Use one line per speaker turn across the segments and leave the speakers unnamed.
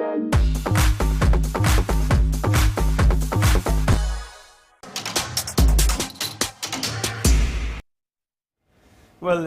Well,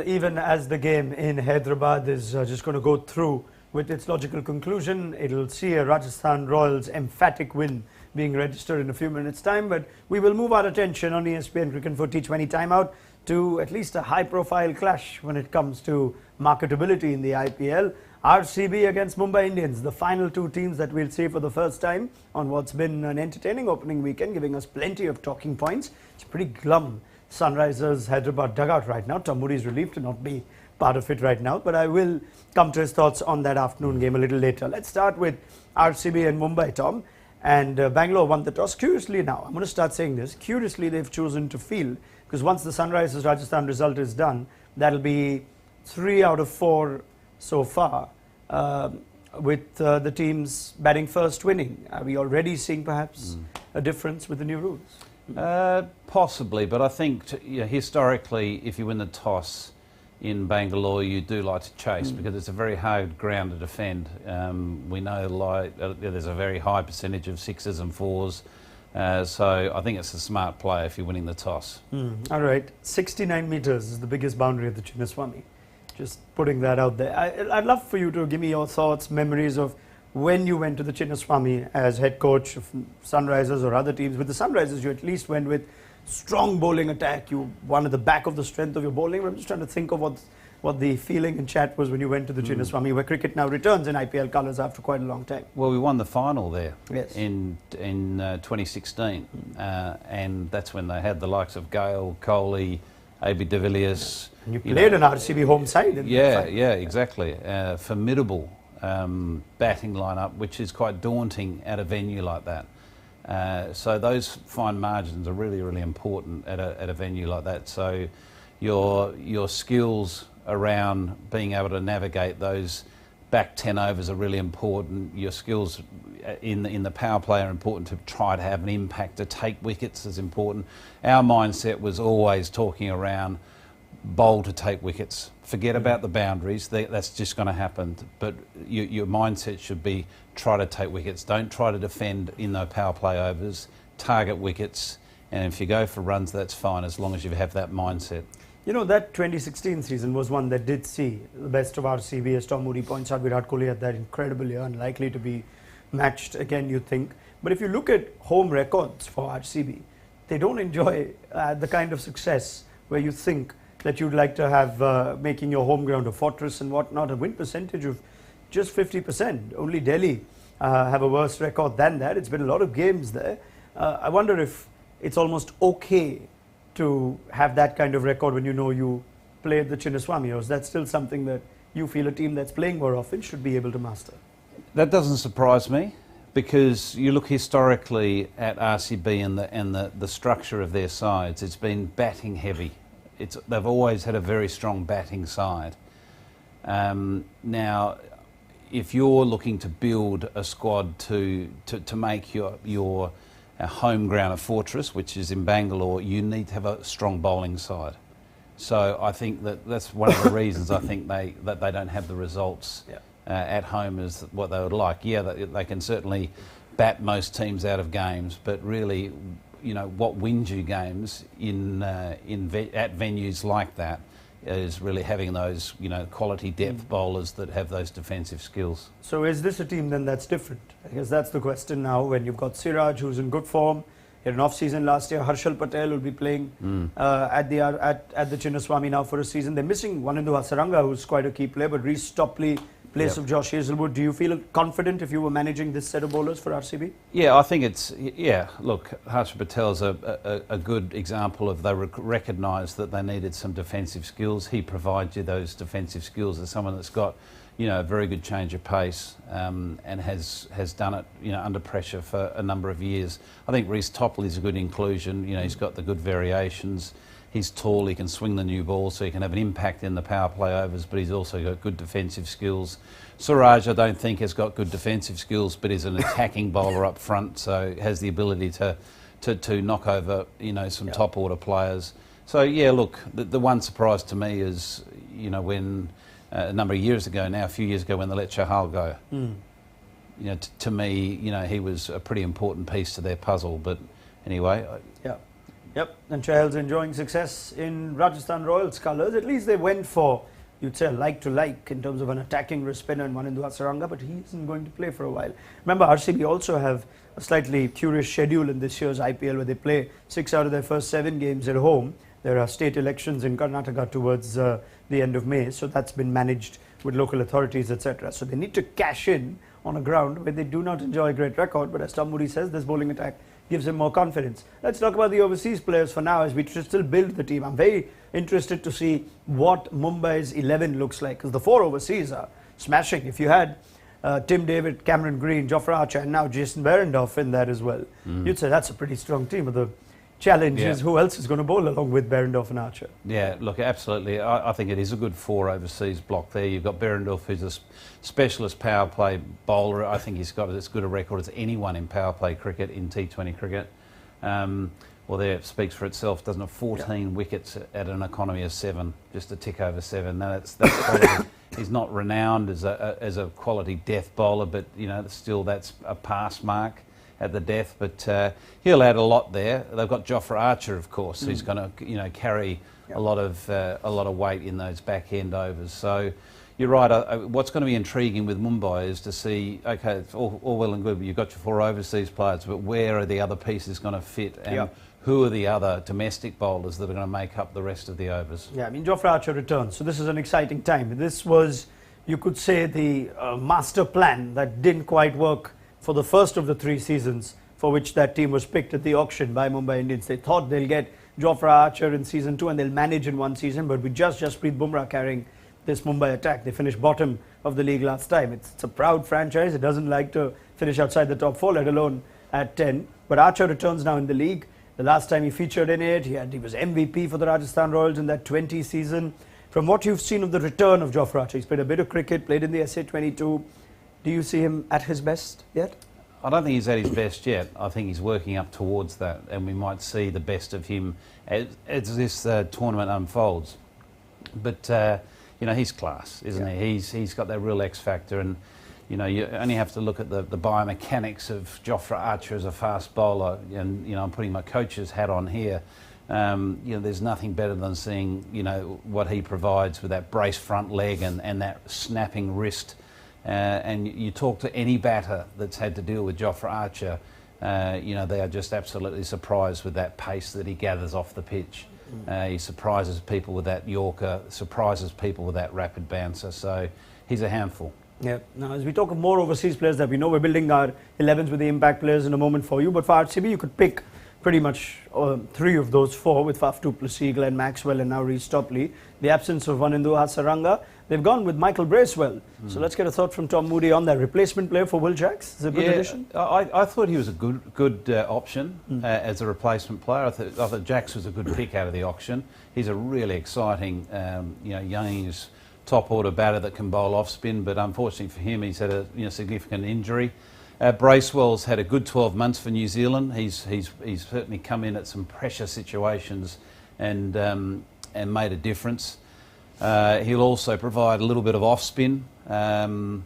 even as the game in Hyderabad is just going to go through with its logical conclusion, it'll see a Rajasthan Royals emphatic win being registered in a few minutes' time. But we will move our attention on ESPN Cricket for T20 timeout to at least a high-profile clash when it comes to marketability in the IPL. RCB against Mumbai Indians, the final two teams that we'll see for the first time on what's been an entertaining opening weekend, giving us plenty of talking points. It's pretty glum Sunrisers Hyderabad dugout right now. Tom Moody is relieved to not be part of it right now, but I will come to his thoughts on that afternoon game a little later. Let's start with RCB and Mumbai, Tom. And Bangalore won the toss. Curiously now, I'm going to start saying this, curiously they've chosen to field, because once the Sunrisers Rajasthan result is done, that'll be 3 out of 4 so far, with the teams batting first winning. Are we already seeing perhaps a difference with the new rules?
Possibly, but I think historically, if you win the toss in Bangalore, you do like to chase because it's a very hard ground to defend. We know there's a very high percentage of 6s and 4s, so I think it's a smart play if you're winning the toss.
All right, 69 metres is the biggest boundary of the Chinnaswamy. Just putting that out there. I'd love for you to give me your thoughts, memories of when you went to the Chinnaswamy as head coach of Sunrisers or other teams. With the Sunrisers, you at least went with strong bowling attack. You won at the back of the strength of your bowling. I'm just trying to think of what the feeling and chat was when you went to the Chinnaswamy, where cricket now returns in IPL colours after quite a long time.
Well, we won the final there
in
2016, and that's when they had the likes of Gale, Kohli, A.B. de Villiers.
And you played an RCB home side.
Yeah, exactly. Formidable batting lineup, which is quite daunting at a venue like that. So those fine margins are really, really important at a venue like that. So your skills around being able to navigate those back 10 overs are really important. Your skills in the power play are important to try to have an impact. To take wickets is important. Our mindset was always talking around bowl to take wickets. Forget about the boundaries, that's just going to happen. But your mindset should be try to take wickets. Don't try to defend in the power play overs, target wickets, and if you go for runs, that's fine as long as you have that mindset.
You know, that 2016 season was one that did see the best of RCB, as Tom Moody points out. Virat Kohli had that incredible year, unlikely to be matched again, you think. But if you look at home records for RCB, they don't enjoy the kind of success where you think that you'd like to have making your home ground a fortress and whatnot. A win percentage of just 50%. Only Delhi have a worse record than that. It's been a lot of games there. I wonder if it's almost okay to have that kind of record when you know you played the Chinnaswamy, or is that still something that you feel a team that's playing more often should be able to master?
That doesn't surprise me, because you look historically at RCB and the structure of their sides. It's been batting heavy. They've always had a very strong batting side. Now, if you're looking to build a squad to make your home ground a fortress, which is in Bangalore, you need to have a strong bowling side. So I think that's one of the reasons I think that they don't have the results at home as what they would like. Yeah, they can certainly bat most teams out of games, but really, you know, what wins you games at venues like that is really having those, you know, quality depth bowlers that have those defensive skills.
So is this a team then that's different? I guess that's the question now, when you've got Siraj, who's in good form. He had an off-season last year. Harshal Patel will be playing at the Chinnaswamy now for a season. They're missing Wanindu Hasaranga, who's quite a key player, but Reece Topley, place of Josh Hazelwood. Do you feel confident if you were managing this set of bowlers for RCB?
Yeah, I think look, Harshal Patel's a good example of they recognise that they needed some defensive skills. He provides you those defensive skills as someone that's got, you know, a very good change of pace and has done it, you know, under pressure for a number of years. I think Reece Topley is a good inclusion. You know, he's got the good variations. He's tall, he can swing the new ball, so he can have an impact in the power play overs, but he's also got good defensive skills. Siraj, I don't think, has got good defensive skills, but he's an attacking bowler up front, so has the ability to knock over, you know, some top order players. So yeah, look, the one surprise to me is, you know, when a number of years ago now, a few years ago, when they let Chahal go. to me, he was a pretty important piece to their puzzle. But anyway.
Yep. And Chahal's enjoying success in Rajasthan Royals colours. At least they went for, you'd say, like to like in terms of an attacking wrist spinner in Wanindu Hasaranga, but he isn't going to play for a while. Remember, RCB also have a slightly curious schedule in this year's IPL where they play 6 out of their first 7 games at home. There are state elections in Karnataka towards the end of May, so that's been managed with local authorities, etc. So they need to cash in on a ground where they do not enjoy a great record, but as Tom Moody says, this bowling attack gives him more confidence. Let's talk about the overseas players for now as we still build the team. I'm very interested to see what Mumbai's 11 looks like, because the 4 overseas are smashing. If you had Tim David, Cameron Green, Jofra Archer and now Jason Behrendorff in that as well, you'd say that's a pretty strong team. But the challenge is who else is going to bowl along with Behrendorff and Archer.
Yeah, look, absolutely. I think it is a good 4 overseas block there. You've got Behrendorff, who's a specialist power play bowler. I think he's got as good a record as anyone in power play cricket, in T20 cricket. Well, there it speaks for itself, doesn't it? 14 wickets at an economy of 7, just a tick over 7. That's quality. He's not renowned as a quality death bowler, but still that's a pass mark at the death. But he'll add a lot there. They've got Jofra Archer, of course, who's going to carry a lot of weight in those back end overs. So you're right. What's going to be intriguing with Mumbai is to see, okay, it's all well and good, but you've got your 4 overseas players, but where are the other pieces going to fit? And who are the other domestic bowlers that are going to make up the rest of the overs? Yeah,
I mean, Jofra Archer returns, so this is an exciting time. This was, you could say, the master plan that didn't quite work for the first of the 3 seasons for which that team was picked at the auction by Mumbai Indians. They thought they'll get Jofra Archer in season 2 and they'll manage in 1 season, but with Jasprit Bumrah carrying this Mumbai attack, they finished bottom of the league last time. It's a proud franchise. It doesn't like to finish outside the top 4, let alone at 10. But Archer returns now in the league. The last time he featured in it, he was MVP for the Rajasthan Royals in that 20 season. From what you've seen of the return of Jofra Archer, he's played a bit of cricket, played in the SA22. Do you see him at his best yet?
I don't think he's at his best yet. I think he's working up towards that, and we might see the best of him as this tournament unfolds. But he's class, isn't he? He's got that real X factor, and you only have to look at the biomechanics of Jofra Archer as a fast bowler. And I'm putting my coach's hat on here. There's nothing better than seeing what he provides with that brace front leg and that snapping wrist. And you talk to any batter that's had to deal with Jofra Archer, they are just absolutely surprised with that pace that he gathers off the pitch. He surprises people with that Yorker, surprises people with that rapid bouncer. So he's a handful.
Yeah. Now, as we talk of more overseas players that we know, we're building our 11s with the impact players in a moment for you. But for RCB, you could pick pretty much 3 of those 4 with Faf du Plessis, Glenn Maxwell and now Reece Topley. The absence of Wanindu Hasaranga, they've gone with Michael Bracewell. So let's get a thought from Tom Moody on that. Replacement player for Will Jacks? Is it a good addition?
I thought he was a good option as a replacement player. I thought Jacks was a good pick out of the auction. He's a really exciting, youngish top order batter that can bowl off spin, but unfortunately for him, he's had a significant injury. Bracewell's had a good 12 months for New Zealand. He's certainly come in at some pressure situations and made a difference. He'll also provide a little bit of off spin and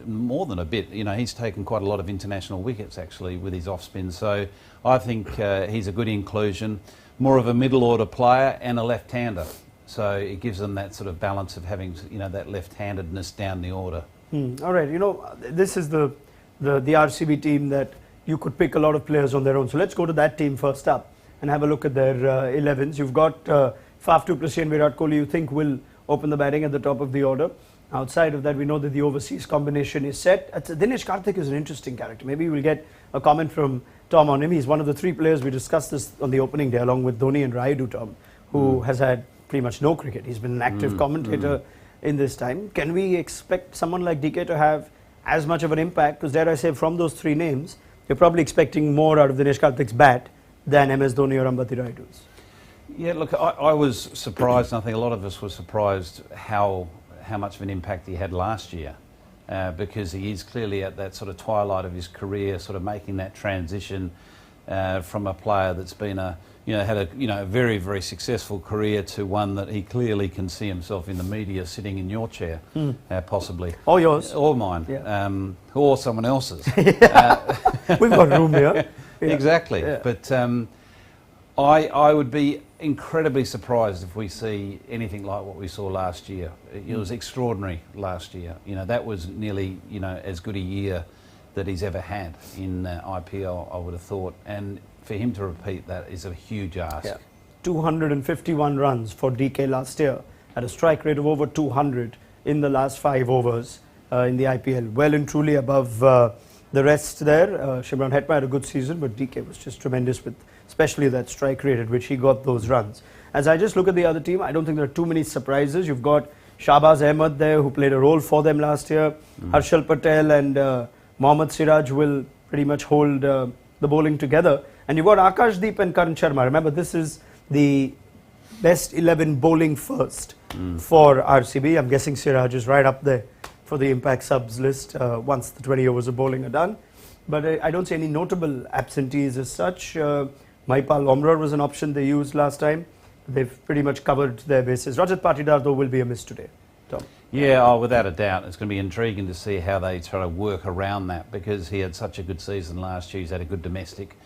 more than a bit. He's taken quite a lot of international wickets actually with his off spin. So I think he's a good inclusion. More of a middle order player and a left-hander. So it gives them that sort of balance of having that left-handedness down the order.
All right, this is the RCB team that you could pick a lot of players on their own. So let's go to that team first up and have a look at their 11s. You've got Faf du Plessis and Virat Kohli, you think will open the batting at the top of the order. Outside of that, we know that the overseas combination is set. Dinesh Karthik is an interesting character. Maybe we'll get a comment from Tom on him. He's one of the 3 players, we discussed this on the opening day along with Dhoni and Rayudu, Tom, who has had pretty much no cricket. He's been an active commentator in this time. Can we expect someone like DK to have as much of an impact? Because dare I say, from those 3 names, you're probably expecting more out of Dinesh Karthik's bat than MS Dhoni or Ambati Rayudu's.
Yeah, look, I was surprised, and I think a lot of us were surprised how much of an impact he had last year, because he is clearly at that sort of twilight of his career, sort of making that transition from a player that's been had a very, very successful career to one that he clearly can see himself in the media sitting in your chair, possibly.
Or yours.
Or mine.
Yeah.
Or someone else's.
We've got room here. Yeah.
Exactly.
Yeah.
But I would be incredibly surprised if we see anything like what we saw last year. It was extraordinary last year. That was nearly, as good a year that he's ever had in IPL, I would have thought. And for him to repeat that is a huge ask.
Yeah. 251 runs for DK last year at a strike rate of over 200 in the last 5 overs in the IPL. Well and truly above the rest there. Shimron Hetma had a good season, but DK was just tremendous with especially that strike rate at which he got those runs. As I just look at the other team, I don't think there are too many surprises. You've got Shahbaz Ahmed there, who played a role for them last year. Harshal Patel and Mohammad Siraj will pretty much hold the bowling together. And you've got Akashdeep and Karan Sharma. Remember, this is the best 11 bowling first for RCB. I'm guessing Siraj is right up there for the impact subs list once the 20 overs of bowling are done. But I don't see any notable absentees as such. Maipal Omror was an option they used last time. They've pretty much covered their bases. Rajat Patidar, though, will be a miss today. Tom.
Yeah, without a doubt. It's going to be intriguing to see how they try to work around that, because he had such a good season last year. He's had a good domestic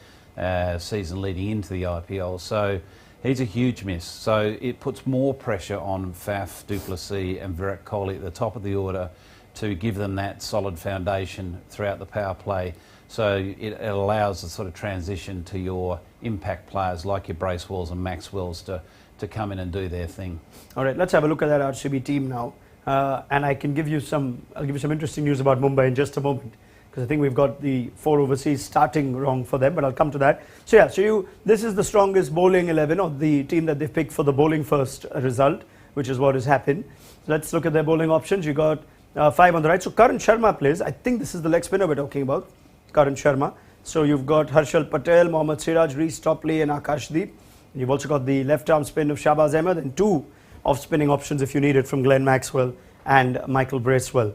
season leading into the IPL. So he's a huge miss. So it puts more pressure on Faf, du Plessis and Virat Kohli at the top of the order to give them that solid foundation throughout the power play. So it allows a sort of transition to your impact players like your Bracewells and Maxwells to come in and do their thing.
All right, let's have a look at that RCB team now. And I'll give you some interesting news about Mumbai in just a moment, because I think we've got the 4 overseas starting wrong for them, but I'll come to that. So yeah, this is the strongest bowling 11 of the team that they've picked for the bowling first result, which is what has happened. So let's look at their bowling options. You got 5 on the right. So Karan Sharma plays. I think this is the leg spinner we're talking about, Karan Sharma. So you've got Harshal Patel, Mohammad Siraj, Reece Topley and Akashdeep. And you've also got the left arm spin of Shahbaz Ahmed and 2 off-spinning options if you need it from Glenn Maxwell and Michael Bracewell.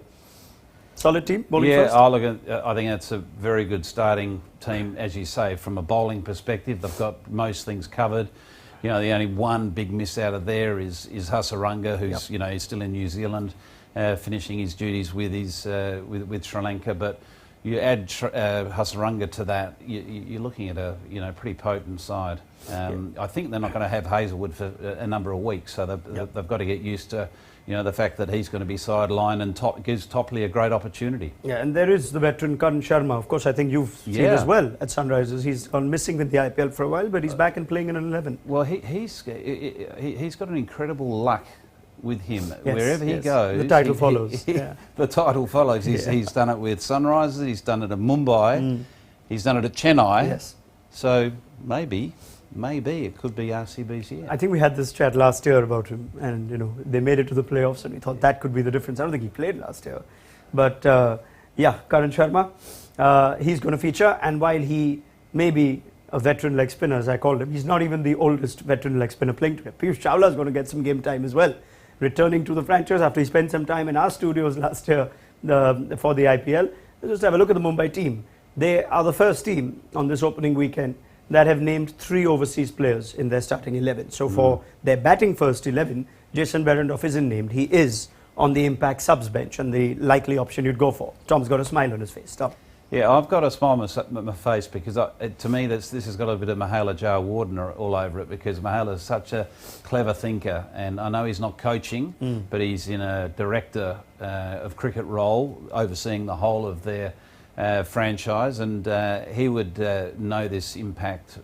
Solid team, bowling first?
Yeah, I think that's a very good starting team, as you say. From a bowling perspective, they've got most things covered. The only one big miss out of there is Hasaranga, who's he's still in New Zealand, finishing his duties with with Sri Lanka. But you add Hasaranga to that, you're looking at a pretty potent side. I think they're not going to have Hazelwood for a number of weeks, so they've got to get used to the fact that he's going to be sidelined, and gives Topley a great opportunity. Yeah,
and there is the veteran Karan Sharma. Of course, I think you've seen as well at Sunrisers. He's gone missing with the IPL for a while, but he's back and playing in an 11.
Well, he's got an incredible luck with him.
Yes,
wherever he goes,
the title follows.
The title follows. He's done it with Sunrisers, he's done it at Mumbai, he's done it at Chennai.
Yes.
So maybe it could be RCB's year.
I think we had this chat last year about him, and they made it to the playoffs, and we thought that could be the difference. I don't think he played last year, but Karan Sharma, he's going to feature. And while he may be a veteran leg spinner, as I called him, he's not even the oldest veteran leg spinner playing today. Piyush Chawla is going to get some game time as well, returning to the franchise after he spent some time in our studios last year for the IPL. Let's just have a look at the Mumbai team. They are the first team on this opening weekend that have named 3 overseas players in their starting 11. So for their batting first 11, Jason Behrendorff isn't named. He is on the impact subs bench and the likely option you'd go for. Tom's got a smile on his face. Tom.
Yeah, I've got a smile on my face because to me this has got a bit of Mahela Jayawardene all over it, because Mahela is such a clever thinker, and I know he's not coaching, but he's in a director of cricket role, overseeing the whole of their franchise, and he would know this impact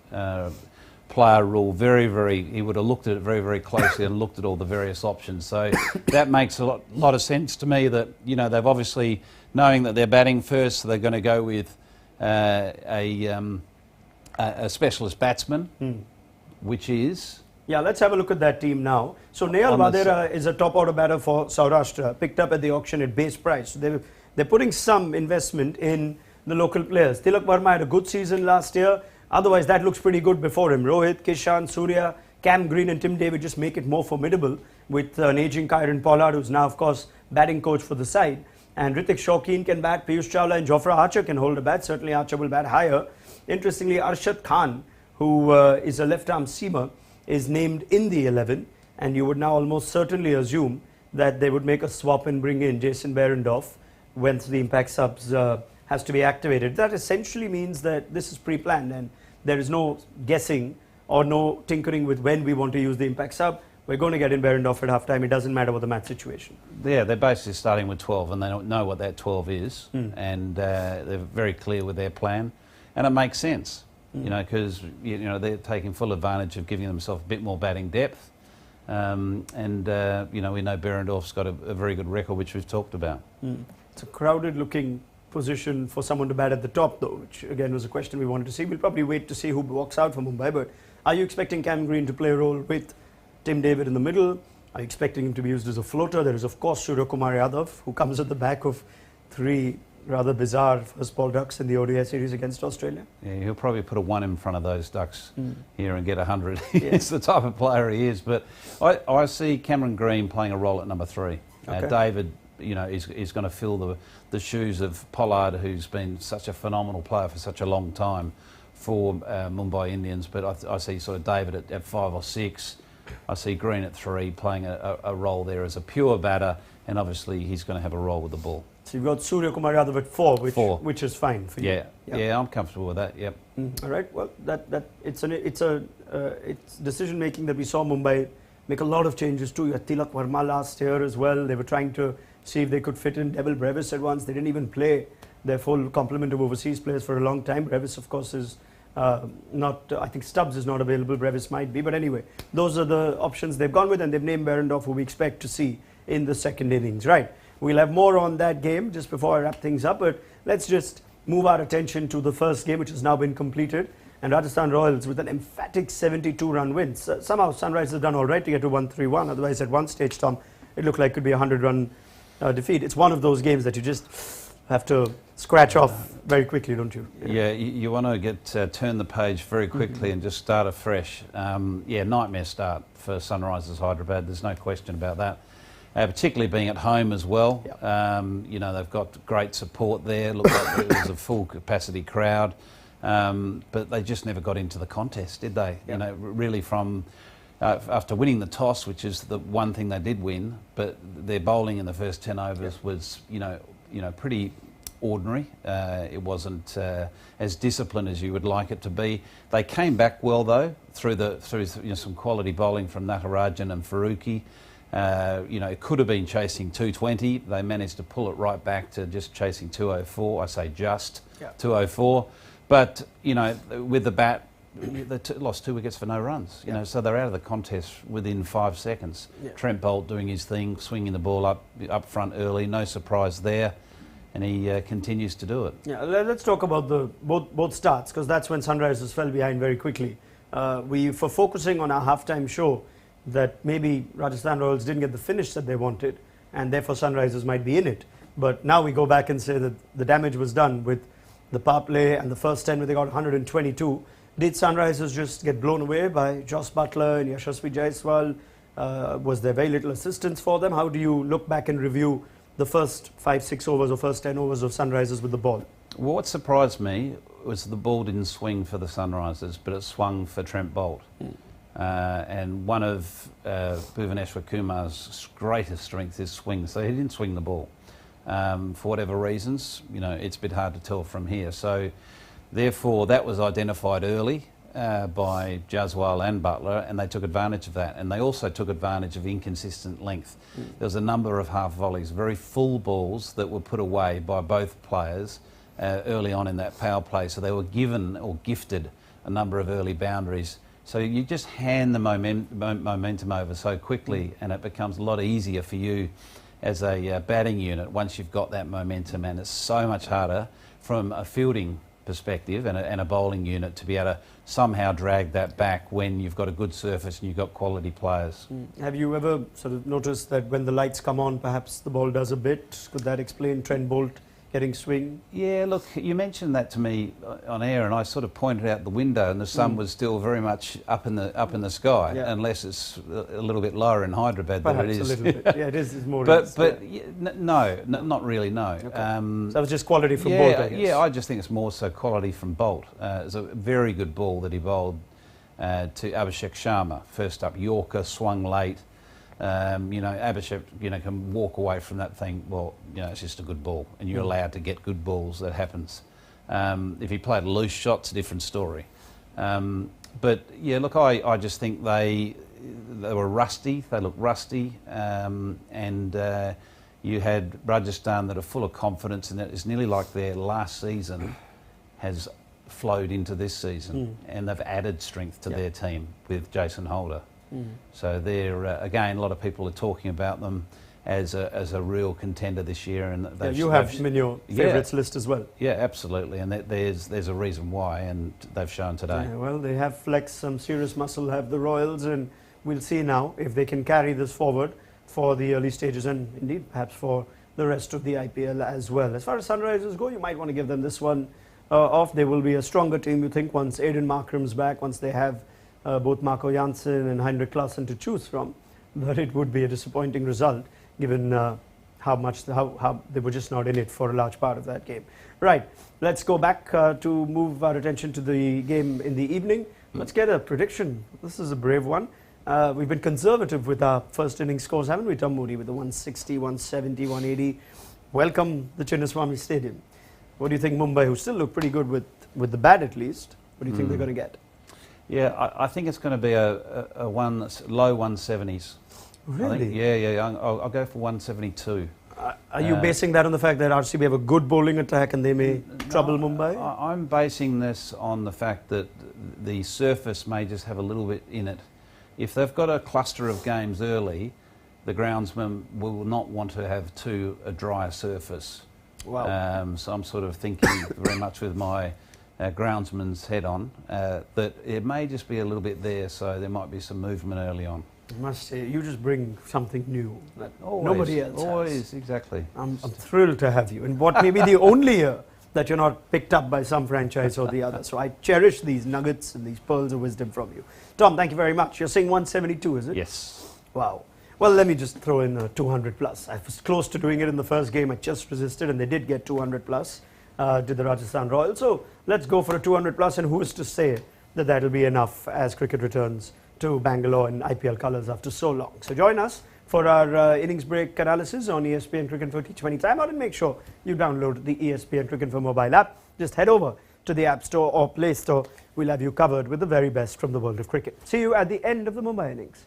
player rule very, he would have looked at it very closely and looked at all the various options. So that makes a lot of sense to me, that they've obviously, knowing that they're batting first, so they're going to go with a specialist batsman, which is...
Yeah, let's have a look at that team now. So Nehal Vadera is a top order batter for Saurashtra, picked up at the auction at base price. So they're putting some investment in the local players. Tilak Verma had a good season last year. Otherwise, that looks pretty good before him. Rohit, Kishan, Surya, Cam Green and Tim David just make it more formidable with an aging Kyron Pollard, who's now, of course, batting coach for the side. And Ritik Shaukin can bat, Piyush Chawla and Jofra Archer can hold a bat. Certainly Archer will bat higher. Interestingly, Arshad Khan, who is a left-arm seamer, is named in the 11, and you would now almost certainly assume that they would make a swap and bring in Jason Behrendorff once the impact subs has to be activated. That essentially means that this is pre-planned and there is no guessing or no tinkering with when we want to use the impact sub. We're going to get in Behrendorff at half-time. It doesn't matter what the match situation.
Yeah, they're basically starting with 12 and they don't know what that 12 is, and they're very clear with their plan, and it makes sense, you know, because they're taking full advantage of giving themselves a bit more batting depth, and we know Behrendorff's got a very good record, which we've talked about.
It's a crowded-looking position for someone to bat at the top, though, which again was a question we wanted to see. We'll probably wait to see who walks out for Mumbai, but are you expecting Cam Green to play a role with Tim David in the middle? Are you expecting him to be used as a floater? There is, of course, Surya Kumar Yadav, who comes at the back of 3 rather bizarre first ball ducks in the ODI series against Australia.
Yeah, he'll probably put a 1 in front of those ducks here and get 100. It's the type of player he is. But I see Cameron Green playing a role at number 3.
Okay.
David, is going to fill the shoes of Pollard, who's been such a phenomenal player for such a long time for Mumbai Indians. But I see sort of David at 5 or 6. I see Green at 3 playing a role there as a pure batter, and obviously he's going to have a role with the ball.
So you've got Surya Kumar Yadav at 4, which is fine for you.
Yeah, I'm comfortable with that. Yep.
All right. Well, it's decision making that we saw Mumbai make a lot of changes too. You had Tilak Verma last year as well. They were trying to see if they could fit in Devil Brevis at once. They didn't even play their full complement of overseas players for a long time. Brevis, of course, is not. I think Stubbs is not available. Brevis might be, but anyway, those are the options they've gone with, and they've named Behrendorff, who we expect to see in the second innings. Right. We'll have more on that game just before I wrap things up, but let's just move our attention to the first game, which has now been completed, and Rajasthan Royals with an emphatic 72-run win. So somehow Sunrisers have done all right to get to 131. Otherwise, at one stage, Tom, it looked like it could be a 100-run defeat. It's one of those games that you just have to scratch off very quickly, don't you?
Yeah, you want to turn the page very quickly and just start afresh. Nightmare start for Sunrisers Hyderabad. There's no question about that. Particularly being at home as well. Yep. They've got great support there. Looked like it was a full capacity crowd, but they just never got into the contest, did they? Yep. Really from after winning the toss, which is the one thing they did win, but their bowling in the first 10 overs was pretty ordinary. It wasn't as disciplined as you would like it to be. They came back well though through some quality bowling from Natarajan and Faruqi. It could have been chasing 220. They managed to pull it right back to just chasing 204. I say just 204. But, with the bat, they lost 2 wickets for no runs. So they're out of the contest within 5 seconds. Yeah. Trent Bolt doing his thing, swinging the ball up front early. No surprise there. And he continues to do it. Yeah,
let's talk about both starts, because that's when Sunrisers fell behind very quickly. For focusing on our halftime show, that maybe Rajasthan Royals didn't get the finish that they wanted, and therefore Sunrisers might be in it. But now we go back and say that the damage was done with the power play and the first 10 where they got 122. Did Sunrisers just get blown away by Joss Butler and Yashasvi Jaiswal? Was there very little assistance for them? How do you look back and review the first 5-6 overs or first 10 overs of Sunrisers with the ball?
Well, what surprised me was the ball didn't swing for the Sunrisers, but it swung for Trent Bolt. And one of Bhuvaneshwar Kumar's greatest strengths is swing, so he didn't swing the ball. For whatever reasons, it's a bit hard to tell from here. So therefore that was identified early by Jaiswal and Butler, and they took advantage of that. And they also took advantage of inconsistent length. There was a number of half volleys, very full balls that were put away by both players early on in that power play. So they were given or gifted a number of early boundaries. So you just hand the momentum over so quickly, and it becomes a lot easier for you as a batting unit once you've got that momentum, and it's so much harder from a fielding perspective and a bowling unit to be able to somehow drag that back when you've got a good surface and you've got quality players.
Have you ever sort of noticed that when the lights come on, perhaps the ball does a bit? Could that explain Trent Bolt getting swing?
Yeah, look, you mentioned that to me on air, and I sort of pointed out the window, and the sun was still very much up in the sky, unless it's a little bit lower in Hyderabad.
Perhaps
than it is.
a little bit. Yeah, it is more.
But no, not really. No.
Okay. So that was just quality from Bolt, I guess.
Yeah, I just think it's more so quality from Bolt. It's a very good ball that he bowled to Abhishek Sharma. First up, Yorker, swung late. Abhishek, can walk away from that thing. Well, it's just a good ball, and you're allowed to get good balls. That happens. If he played a loose shot, it's a different story. But yeah, look, I just think they were rusty. They looked rusty, and you had Rajasthan that are full of confidence, and it's nearly like their last season has flowed into this season, and they've added strength to their team with Jason Holder. So they're again, a lot of people are talking about them as a real contender this year, and
you have them in your favourites list as well.
Yeah, absolutely, and there's a reason why, and they've shown today.
Yeah, well, they have flexed some serious muscle, have the Royals, and we'll see now if they can carry this forward for the early stages, and indeed perhaps for the rest of the IPL as well. As far as Sunrisers go, you might want to give them this one off. They will be a stronger team, you think, once Aiden Markram's back, once they have both Marco Janssen and Heinrich Klaassen to choose from. But it would be a disappointing result given how they were just not in it for a large part of that game. Right, let's go back to move our attention to the game in the evening. Let's get a prediction. This is a brave one. We've been conservative with our first inning scores, haven't we, Tom Moody, with the 160, 170, 180. Welcome the Chinnaswamy Stadium. What do you think Mumbai, who still look pretty good with the bat at least, what do you think they're going to get?
Yeah, I think it's going to be a low 170s.
Really?
I'll go for 172.
Are you basing that on the fact that RCB have a good bowling attack and they may trouble Mumbai?
I'm basing this on the fact that the surface may just have a little bit in it. If they've got a cluster of games early, the groundsman will not want to have a drier surface. Wow. So I'm sort of thinking very much with my groundsman's head on, that it may just be a little bit there, so there might be some movement early on.
I must say, you just bring something new that nobody else has.
Exactly.
I'm thrilled to have you. And what may be the only year that you're not picked up by some franchise or the other. So I cherish these nuggets and these pearls of wisdom from you. Tom, thank you very much. You're saying 172, is it?
Yes.
Wow. Well, let me just throw in 200 plus. I was close to doing it in the first game. I just resisted, and they did get 200 plus. Did the Rajasthan Royals. So let's go for a 200 plus, and who is to say that that'll be enough as cricket returns to Bangalore in IPL colours after so long. So join us for our innings break analysis on ESPN Cricket for T20 time out, and make sure you download the ESPN Cricket for mobile app. Just head over to the App Store or Play Store. We'll have you covered with the very best from the world of cricket. See you at the end of the Mumbai innings.